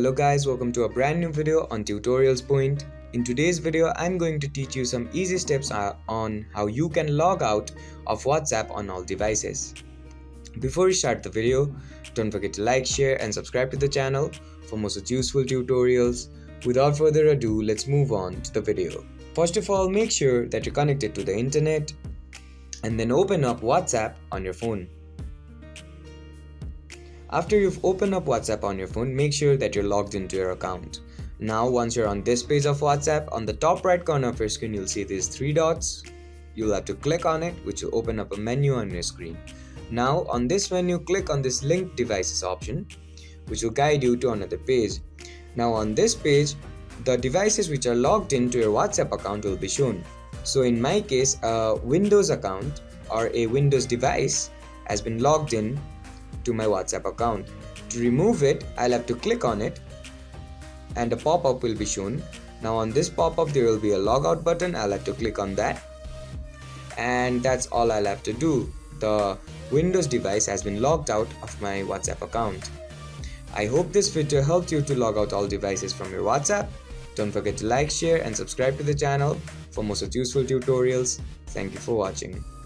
Hello guys, welcome to a brand new video on Tutorials Point. In today's video, I'm going to teach you some easy steps on how you can log out of WhatsApp on all devices. Before we start the video, don't forget to like, share and subscribe to the channel for more such useful tutorials. Without further ado, let's move on to the video. First of all, make sure that you're connected to the internet and then open up WhatsApp on your phone. After you've opened up WhatsApp on your phone, make sure that you're logged into your account. Now, once you're on this page of WhatsApp, on the top right corner of your screen, you'll see these three dots. You'll have to click on it, which will open up a menu on your screen. Now, on this menu, click on this Link Devices option, which will guide you to another page. Now, on this page, the devices which are logged into your WhatsApp account will be shown. So, in my case, a Windows account or a Windows device has been logged in to my WhatsApp account. To remove it, I'll have to click on it and a pop-up will be shown. Now on this pop-up there will be a logout button. I'll have to click on that and that's all I'll have to do. The Windows device has been logged out of my WhatsApp account. I hope this video helped you to log out all devices from your WhatsApp. Don't forget to like, share and subscribe to the channel for more such useful tutorials. Thank you for watching.